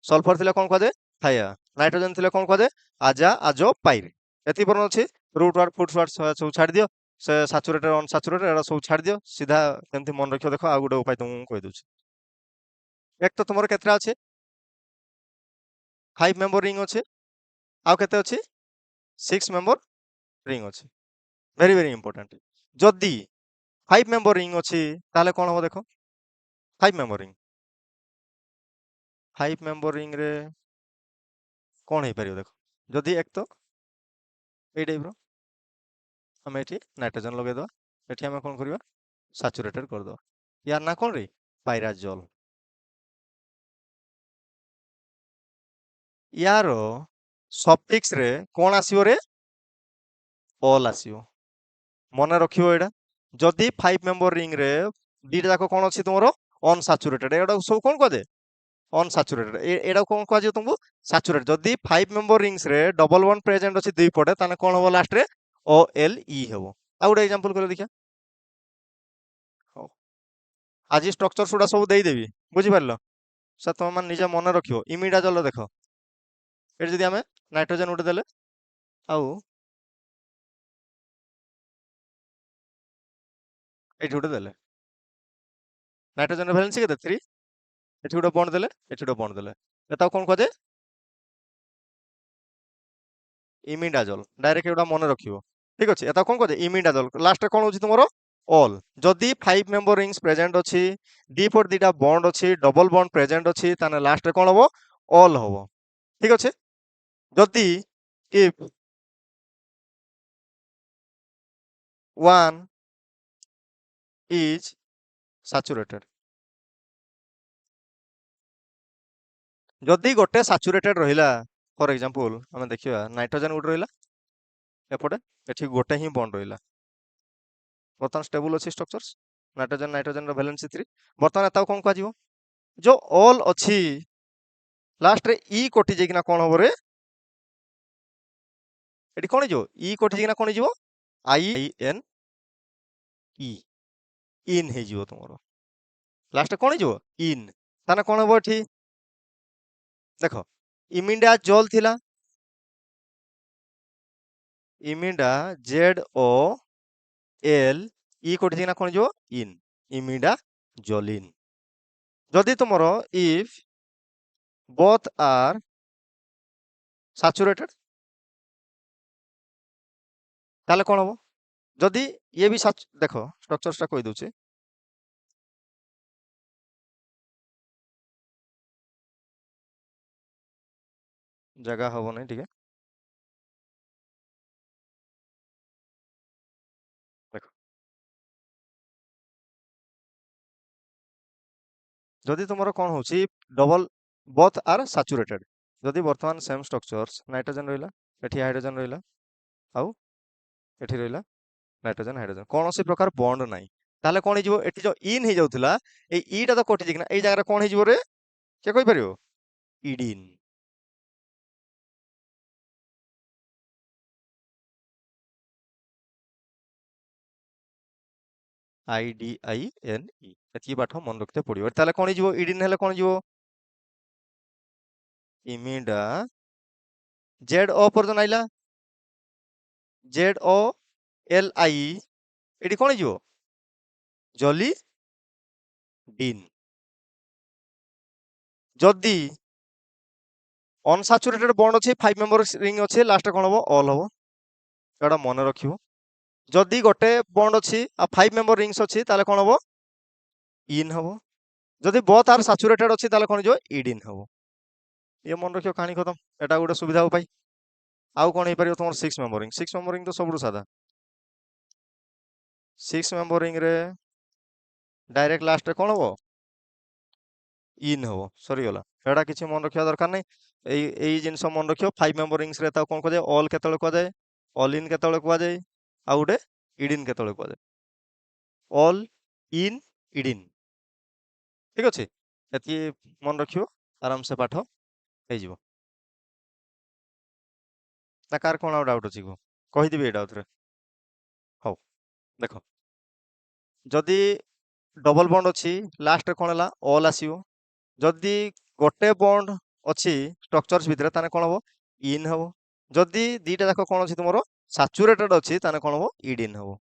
ସଲଫର ଥିଲେ କ'ଣ କୁହାଯାଏ? ଥାୟା। ନାଇଟ୍ରୋଜେନ୍ ଥିଲେ କ'ଣ କୁହାଯାଏ? ଆଜା, ଆଜୋ, ପାଇରି। ଏତିକି ପର୍ଯ୍ୟନ୍ତ ଅଛି। ରୁଟ୍ ୱାର୍ଡ, ଫୁଟ୍ ୱାର୍ଡ ସବୁ ଛାଡ଼ିଦିଅ। ସେ ସାଚୁରେଟେଡ୍ ଅନସାଚୁରେଟେଡ୍ ଏଗୁଡ଼ା ସବୁ ଛାଡ଼ିଦିଅ। ସିଧା କେମିତି ମନେ ରଖିବ ଦେଖ, ଆଉ ଗୋଟେ ଉପାୟ ତୁମକୁ କହିଦେଉଛି। ଏକ ତ ତୁମର କେତେଟା ଅଛି? 5 ମେମ୍ବର ରିଙ୍ଗ ଅଛି। ଆଉ କେତେ ଅଛି? 6 ମେମ୍ବର ରିଙ୍ଗ ଅଛି। Very very important. जदि 5 मेंबर रिंग अछि ताले कोन हो देखो 5 मेंबर रिंग 5 मेंबर रिंग रे कोन हे परियो देखो जदि एक तो एई टाइप रो हम एठी नाइट्रोजन लगे दो एठी हम कोन करबा सैचुरेटेड कर दो यार ना कोन रे पायराजोल यार सफिक्स रे कोन आसीओ रे ऑल आसीओ मने रखियो एडा जदि 5 मेंबर रिंग रे दीटा जाको कोन अछि तुमरो अनसैचुरेटेड एडा सब कोन कह दे अनसैचुरेटेड एडा कोन कह जे तुमको सैचुरेटेड जदि 5 मेंबर रिंग्स रे डबल वन प्रेजेंट अछि दुई पटे ताने कोन हो लास्ट रे ओ एल ई हेबो आ गुटे एग्जांपल कर देखिया हो आज स्ट्रक्चर सुडा सब देई देबी बुझि परलो से तुम मन निजे मन रखियो इमिडाजोल देखो एटी जदि हमें नाइट्रोजन उठे देले आउ एटी उठे देले नाइट्रोजन वैलेंसी केते 3 एटी गुटे बॉन्ड देले एटी गुटे बॉन्ड देले एता कोन कह जे इमिडाजोल डायरेक्ट एटा मन रखियो ठीक अछि एता कोन कह जे इमिडाजोल लास्ट रे कोन होछि तुमरो ऑल जदि 5 मेंबर रिंग्स प्रेजेंट अछि डी पर दीटा बॉन्ड अछि डबल बॉन्ड प्रेजेंट अछि ताने लास्ट रे कोन होबो ऑल होबो ठीक अछि जदि इफ 1 is saturated जदि गोटे सैचुरेटेड रहिला फॉर एग्जांपल हम देखिबा नाइट्रोजन गुड रहिला एपटे एठी गोटे ही बॉन्ड रहिला बर्तन स्टेबल अछि स्ट्रक्चर्स नाइट्रोजन नाइट्रोजन रो वैलेंसी 3 बर्तन एता कोन कहजिवो जो ऑल अछि लास्ट रे ई कोटि जेकिना कोन होबो रे एठी कोन जो ई कोटि जेकिना कोन जिवो आई एन ई इन हे जिवो तुमरो लास्ट कोन जिवो इन ताने कोन होबो एठी देखो इमिडा जोल थिला इमिडा जेड ओ एल ई कोटि जेकिना कोन जिवो इन इमिडा जोलिन जदि तुमरो इफ both are saturated ताले कोन होबो जदि ये भी देखो स्ट्रक्चर्स टा कहि दउचे जगह हबो नै ठीक है देखो जदि तुमरो कोन होछि डबल both are saturated जदि वर्तमान सेम स्ट्रक्चर्स नाइट्रोजन रहिला एठी हाइड्रोजन रहिला आउ एठी रहिला नाइट्रोजन हाइड्रोजन कोनोसी प्रकार बॉन्ड नाही ताले कोन हिजबो एठी जो इन हे जाउथला ए ई टा तो कोटि जिकना ए जगह कोन हिजबो रे के कहि परियो इडिन I D I N E एती बाठ मन रखते पड़ियो ताले कोन हिजबो इडिन हेले कोन हिजबो इमिडा Z O pyrazole आई एटी कोन हिजबो जली डिन जदि अनसैचुरेटेड बॉन्ड अछि 5 मेंबर रिंग अछि लास्ट कोन होबो ऑल होबो एटा मन रखियो जदि गोटे बॉन्ड अछि आ 5 मेंबर रिंग्स अछि ताले कोन होबो इन होबो जदि बोथ आर सैचुरेटेड अछि ताले कोन जो इडिन होबो ये मन रखियो कहानी खत्म एटा गुटे सुविधा उपाय आउ कोन हे परियो तुमर 6 मेंबर रिंग तो सबरु सादा 6 मेंबर रिंग रे डायरेक्ट लास्ट रे कोन होबो इन होबो सरी गला एटा किछि मन रखिया दरकार नै एई जिंस मन रखियो 5 मेंबर रिंग्स रे ता कोन को जाय ऑल केतले को जाय ऑल इन केतले को जाय आ गुटे इडिन केतले को जाय ऑल इन इडिन ठीक अछि एति मन रखियो आराम से पाठ हे जिवो ना कार कोन डाउट अछि को कहि दिबे एटा उतरे हो देखो जदि डबल बॉन्ड अछि लास्ट रे कोन हला ऑल आसीओ जदि गोटे बॉन्ड अछि स्ट्रक्चर्स भितरे ताने कोन होबो इन होबो जदि दीटा जाक कोन अछि तुमरो सैचुरेटेड अछि ताने कोन होबो इडिन होबो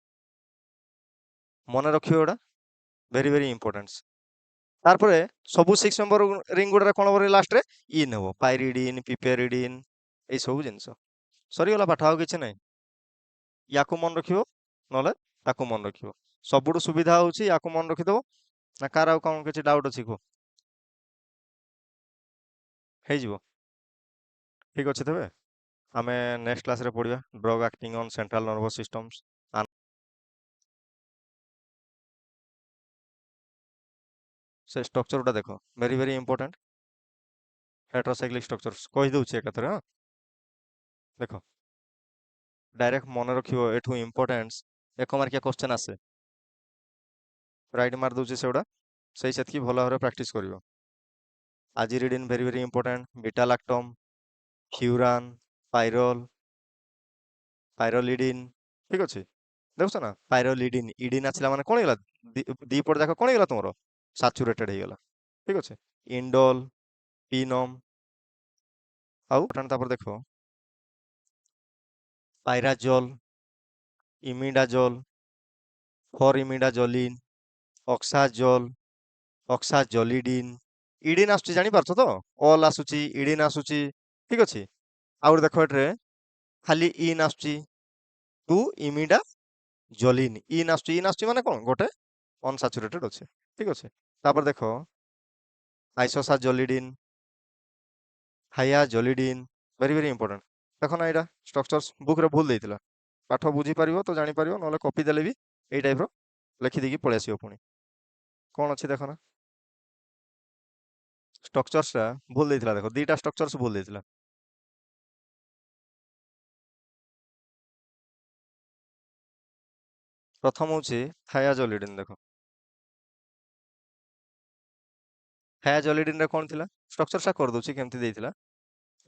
मन रखियो एटा वेरी वेरी इंपोर्टेंट तार परे सबु 6 मेंबर रिंग गुडा कोन होबो लास्ट रे इन होबो पाइरिडिन पिपेरिडिन ए सब जिंस सरी गला पाठ आ किछ नै याकू मन रखियो नले ତାକୁ ମନେ ରଖିବ। ସବୁଠୁ ସୁବିଧା ହଉଛି ୟାକୁ ମନେ ରଖିଦବ। ନା କାହାର ଆଉ କଣ କିଛି ଡାଉଟ୍ ଅଛି କୁହ? ହେଇଯିବ। ଠିକ୍ ଅଛି ତେବେ ଆମେ ନେକ୍ସଟ କ୍ଲାସରେ ପଢିବା drug acting on central nervous systems. ସେ ଷ୍ଟ୍ରକ୍ଚର ଗୁଟା ଦେଖ, ଭେରି ଭେରି ଇମ୍ପୋର୍ଟାଣ୍ଟ। ହେଟ୍ରୋସାଇକ୍ଲିକ୍ ଷ୍ଟ୍ରକ୍ଚର୍ସ କହିଦଉଛି ଏକାଥରେ। ହଁ, ଦେଖ ଡାଇରେକ୍ଟ ମନେ ରଖିବ ଏଠୁ ଇମ୍ପୋର୍ଟାନ୍ସ। ଏକ ମାର୍କିଆ କ୍ୱେଶ୍ଚନ୍ ଆସେ, ରାଇଟ୍ ମାରି ଦଉଛି ସେଗୁଡ଼ା, ସେଇ ସେତିକି ଭଲ ଭାବରେ ପ୍ରାକ୍ଟିସ୍ କରିବ। ଆଜିରିଡିନ୍ ଭେରି ଭେରି ଇମ୍ପୋର୍ଟାଣ୍ଟ, ବିଟା ଲାକ୍ଟମ୍, ଫ୍ୟୁରାନ୍, ପାଇରୋଲ, ପାଇରୋଲିଡିନ୍। ଠିକ୍ ଅଛି, ଦେଖୁଛ ନା ପାଇରୋଲିଡିନ୍ ଇଡିନ୍ ଆସିଲା ମାନେ କଣ ହେଇଗଲା? ଦି ପଟ ଯାକ କଣ ହେଇଗଲା ତୁମର? ସାଚୁରେଟେଡ୍ ହେଇଗଲା। ଠିକ୍ ଅଛି, ଇଣ୍ଡୋଲ, ପିନମ୍, ଆଉ ତାପରେ ଦେଖ ପାଇରାଜୋଲ, ଇମିଡାଜୋଲ, ଫର୍ ଇମିଡାଜୋଲିନ୍, ଅକ୍ସାଜୋଲ, ଅକ୍ସାଜୋଲିଡିନ୍। ଇଡିନ୍ ଆସୁଛି ଜାଣିପାରୁଛ ତ? ଅଲ୍ ଆସୁଛି, ଇଡିନ୍ ଆସୁଛି। ଠିକ୍ ଅଛି, ଆଉ ଗୋଟେ ଦେଖ ଏଠାରେ ଖାଲି ଇନ୍ ଆସୁଛି, ଟୁ ଇମିଡା ଜୋଲିନ୍। ଇନ୍ ଆସୁଛି ମାନେ କଣ? ଗୋଟେ ଅନସାଚୁରେଟେଡ୍ ଅଛି। ଠିକ୍ ଅଛି, ତାପରେ ଦେଖ ଆଇସୋସାଜୋଲିଡିନ୍, ହାଇଆଜୋଲିଡିନ୍, ଭେରି ଭେରି ଇମ୍ପୋର୍ଟାଣ୍ଟ। ଦେଖ ନା ଏଇଟା ଷ୍ଟ୍ରକ୍ଚର୍ସ ବୁକ୍ରେ ଭୁଲ ଦେଇଥିଲା। ପାଠ ବୁଝିପାରିବ ତ ଜାଣିପାରିବ, ନହେଲେ କପି ଦେଲେ ବି ଏଇ ଟାଇପ୍ର ଲେଖିଦେଇକି ପଳେଇ ଆସିବ ପୁଣି। କଣ ଅଛି ଦେଖ ନା, ଷ୍ଟ୍ରକ୍ଚର୍ସଟା ଭୁଲ ଦେଇଥିଲା। ଦେଖ ଦିଟା ଷ୍ଟ୍ରକ୍ଚର୍ସ ଭୁଲ ଦେଇଥିଲା। ପ୍ରଥମ ହଉଛି ଥାୟାଜୋଲିଡିନ୍। ଦେଖ ଥାୟାଜୋଲିଡିନରେ କଣ ଥିଲା? ଷ୍ଟ୍ରକ୍ଚରଟା କରିଦଉଛି କେମିତି ଦେଇଥିଲା।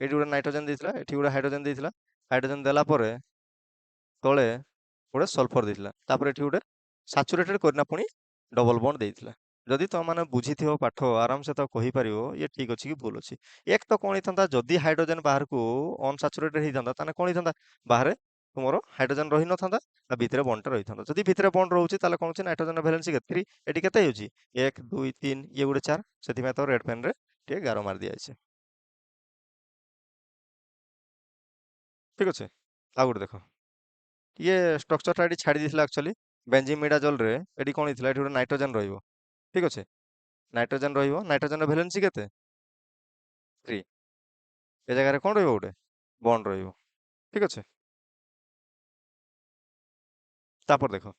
ଏଠି ଗୋଟେ ନାଇଟ୍ରୋଜେନ୍ ଦେଇଥିଲା, ଏଠି ଗୋଟେ ହାଇଡ୍ରୋଜେନ୍ ଦେଇଥିଲା। ହାଇଡ୍ରୋଜେନ୍ ଦେଲା ପରେ ତଳେ ଗୋଟେ ସଲଫର ଦେଇଥିଲା, ତାପରେ ଏଠି ଗୋଟେ ସାଚୁରେଟେଡ୍ କରିନା ପୁଣି ଡବଲ ବଣ୍ଡ ଦେଇଥିଲା। ଯଦି ତମମାନେ ବୁଝିଥିବ ପାଠ ଆରାମସେ ତ କହିପାରିବ ଇଏ ଠିକ୍ ଅଛି କି ଭୁଲ ଅଛି। ଏକ ତ କଣ ହେଇଥାନ୍ତା, ଯଦି ହାଇଡ୍ରୋଜେନ୍ ବାହାରକୁ ଅନସାଚୁରେଟେଡ୍ ହେଇଥାନ୍ତା ତାହେଲେ କଣ ହେଇଥାନ୍ତା? ବାହାରେ ତୁମର ହାଇଡ୍ରୋଜେନ୍ ରହିନଥାନ୍ତା, ଆଉ ଭିତରେ ବଣ୍ଡଟା ରହିଥାନ୍ତା। ଯଦି ଭିତରେ ବଣ୍ଡ ରହୁଛି ତାହେଲେ କଣ ହଉଛି? ନାଇଟ୍ରୋଜେନ୍ ଭ୍ୟାଲେନ୍ସି କେତେ? 3। ଏଠି କେତେ ହେଉଛି? 1 2 3, ଇଏ ଗୋଟେ 4। ସେଥିପାଇଁ ତ ରେଡ୍ ପେନ୍ରେ ଟିକେ ଗାର ମାରି ଦିଆଯାଇଛି। ଠିକ୍ ଅଛି, ଆଉ ଗୋଟେ ଦେଖ ଇଏ ଷ୍ଟ୍ରକ୍ଚରଟା ଏଠି ଛାଡ଼ି ଦେଇଥିଲା ଆକ୍ଚୁଆଲି। ବେଞ୍ଜିମିଡାଜୋଲରେ ଏଠି କଣ ହେଇଥିଲା? ଏଠି ଗୋଟେ ନାଇଟ୍ରୋଜେନ୍ ରହିବ। ଠିକ୍ ଅଛି, ନାଇଟ୍ରୋଜେନ୍ ରହିବ, ନାଇଟ୍ରୋଜେନ୍ର ଭ୍ୟାଲେନ୍ସି କେତେ? 3। ଏ ଜାଗାରେ କଣ ରହିବ? ଗୋଟେ ବଣ୍ଡ ରହିବ। ଠିକ୍ ଅଛି, ତାପରେ ଦେଖ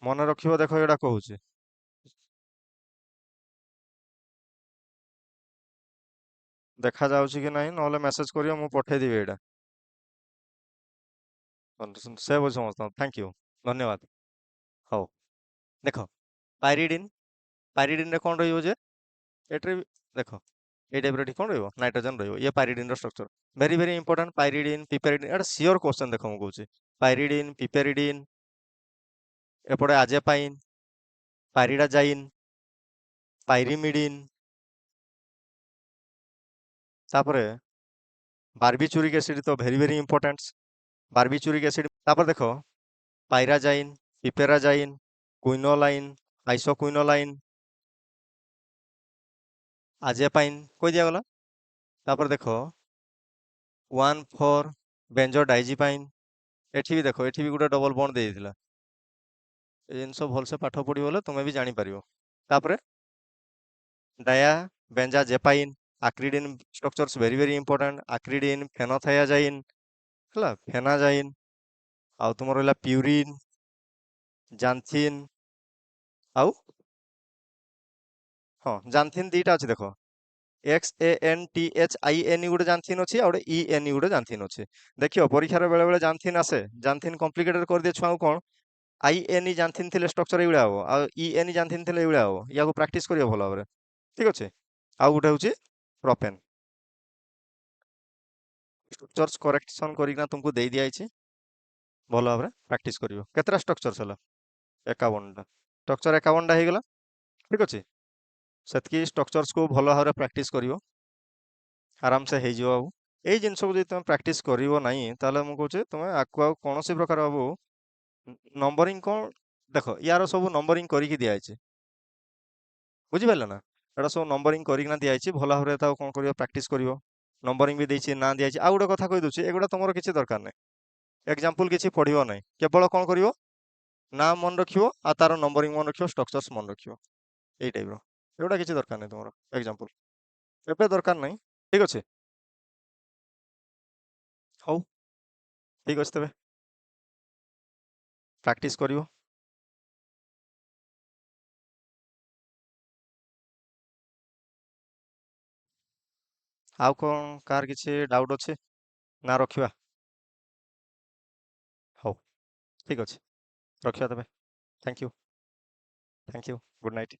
ମନେ ରଖିବ। ଦେଖ ଏଇଟା କହୁଛି, ଦେଖାଯାଉଛି କି ନାହିଁ ନହେଲେ ମେସେଜ କରିବ, ମୁଁ ପଠେଇଦେବି ଏଇଟା। ସେଭ୍ ଅଛି ସମସ୍ତଙ୍କ, ଥ୍ୟାଙ୍କ ୟୁ, ଧନ୍ୟବାଦ। ହଉ, ଦେଖ ପାଇରିଡିନ୍, ପାଇରିଡିନରେ କଣ ରହିବ ଯେ? ଏଠାରେ ଦେଖ ଏଇ ଟାଇପ୍ର ଏଠି କଣ ରହିବ? ନାଇଟ୍ରୋଜେନ୍ ରହିବ। ଇଏ ପାଇରିଡିନ୍ର ଷ୍ଟ୍ରକ୍ଚର, ଭେରି ଭେରି ଇମ୍ପୋର୍ଟାଣ୍ଟ। ପାଇରିଡିନ୍, ପିପେରିଡିନ୍, ଏଟା ସିଓର କ୍ୱେଶ୍ଚନ୍। ଦେଖ ମୁଁ କହୁଛି ପାଇରିଡିନ୍, ପିପେରିଡିନ୍, ଏପଟେ ଆଜେପାଇନ୍, ପାଇରିଡାଜାଇନ୍, ପାଇରିମିଡିନ୍, ତାପରେ ବାର୍ବିଚୁରିକ୍ ଏସିଡ୍ ତ ଭେରି ଭେରି ଇମ୍ପୋର୍ଟାଣ୍ଟ। ବାର୍ବିଚୁରିକ୍ ଏସିଡ୍, ତାପରେ ଦେଖ ପାଇରାଜାଇନ୍, ପିପେରାଜାଇନ୍, କୁଇନୋଲାଇନ୍, ଆଇସୋକୁଇନୋଲାଇନ୍, ଆଜେପାଇନ୍ କହି ଦିଆଗଲା। ତାପରେ ଦେଖ 1,4 ବେଞ୍ଜୋଡାଇଜିପାଇନ୍। ଏଠି ବି ଦେଖ, ଏଠି ବି ଗୋଟେ ଡବଲ ବଣ୍ଡ ଦେଇଥିଲା। ଏ ଜିନିଷ ଭଲସେ ପାଠ ପଢ଼ିବ ବୋଲେ ତୁମେ ବି ଜାଣିପାରିବ। ତାପରେ ଡାୟା ବେଞ୍ଜାଜେପାଇନ୍, ଆକ୍ରିଡିନ୍ ଷ୍ଟ୍ରକ୍ଚର୍ସ ଭେରି ଭେରି ଇମ୍ପୋର୍ଟାଣ୍ଟ। ଆକ୍ରିଡିନ୍, ଫେନୋଥାୟାଜାଇନ୍, ହେଲା ଫେନାଜାଇନ୍, ଆଉ ତୁମର ରହିଲା ପ୍ୟୁରିନ୍, ଜାନ୍ଥିନ୍, ଆଉ ହଁ ଜାନ୍ଥିନ୍ ଦିଟା ଅଛି। ଦେଖ XANTHINE ଗୋଟେ ଜାନ୍ଥିନ୍ ଅଛି, ଆଉ ଗୋଟେ ENE ଗୋଟେ ଜାନ୍ଥିନ୍ ଅଛି। ଦେଖିବ ପରୀକ୍ଷାର ବେଳେ ବେଳେ ଜାନ୍ଥିନ୍ ଆସେ, ଜାନ୍ଥିନ୍ କମ୍ପ୍ଲିକେଟେଡ୍ କରିଦିଏ ଛୁଆଙ୍କୁ। କଣ INE ଜାନ୍ଥିନ୍ ଥିଲେ ଷ୍ଟ୍ରକ୍ଚର ଏଇଭଳିଆ ହବ, ଆଉ ENE ଜାନ୍ଥିନ୍ ଥିଲେ ଏଇଭଳିଆ ହବ। ୟାକୁ ପ୍ରାକ୍ଟିସ୍ କରିବ ଭଲ ଭାବରେ। ଠିକ୍ ଅଛି, ଆଉ ଗୋଟେ ହଉଛି ପ୍ରୋପେନ୍। ଷ୍ଟ୍ରକ୍ଚର୍ସ କରେକ୍ସନ୍ କରିକିନା ତୁମକୁ ଦେଇ ଦିଆଯାଇଛି, ଭଲ ଭାବରେ ପ୍ରାକ୍ଟିସ୍ କରିବ। କେତେଟା ଷ୍ଟ୍ରକ୍ଚର୍ସ ହେଲା? 51ଟା। ଷ୍ଟ୍ରକ୍ଚର 51ଟା ହେଇଗଲା। ଠିକ୍ ଅଛି, ସେତିକି ଷ୍ଟ୍ରକ୍ଚର୍ସକୁ ଭଲ ଭାବରେ ପ୍ରାକ୍ଟିସ୍ କରିବ, ଆରାମସେ ହେଇଯିବ। ଆଉ ଏଇ ଜିନିଷକୁ ଯଦି ତୁମେ ପ୍ରାକ୍ଟିସ୍ କରିବ ନାହିଁ ତାହେଲେ ମୁଁ କହୁଛି ତୁମେ ଆକୁ ଆଉ କୌଣସି ପ୍ରକାର ବାବୁ ନମ୍ବରିଂ କଣ? ଦେଖ ୟାର ସବୁ ନମ୍ବରିଂ କରିକି ଦିଆଯାଇଛି, ବୁଝିପାରିଲ ନା? ଏଟା ସବୁ ନମ୍ବରିଂ କରିକିନା ଦିଆଯାଇଛି। ଭଲ ଭାବରେ ତାକୁ କଣ କରିବ? ପ୍ରାକ୍ଟିସ୍ କରିବ। ନମ୍ବରିଂ ବି ଦେଇଛି, ନାଁ ଦିଆଯାଇଛି। ଆଉ ଗୋଟେ କଥା କହିଦଉଛି, ଏଗୁଡ଼ା ତମର କିଛି ଦରକାର ନାହିଁ। ଏକ୍ଜାମ୍ପଲ କିଛି ପଢିବ ନାହିଁ, କେବଳ କଣ କରିବ ନା ମନେ ରଖିବ ଆଉ ତାର ନମ୍ବରିଂ ମନେ ରଖିବ, ଷ୍ଟ୍ରକ୍ଚର୍ସ ମନେ ରଖିବ, ଏଇ ଟାଇପର। ଏଗୁଡ଼ା କିଛି ଦରକାର ନାହିଁ ତମର ଏକ୍ଜାମ୍ପଲ, ଏବେ ଦରକାର ନାହିଁ। ଠିକ ଅଛି, ହଉ, ଠିକ ଅଛି ତେବେ ପ୍ରାକ୍ଟିସ କରିବ। ଆଉ କଣ କାହାର କିଛି ଡାଉଟ୍ ଅଛି ନା ରଖିବା? ହଉ, ଠିକ ଅଛି, ରଖିବା ତେବେ। Thank you, thank you, good night.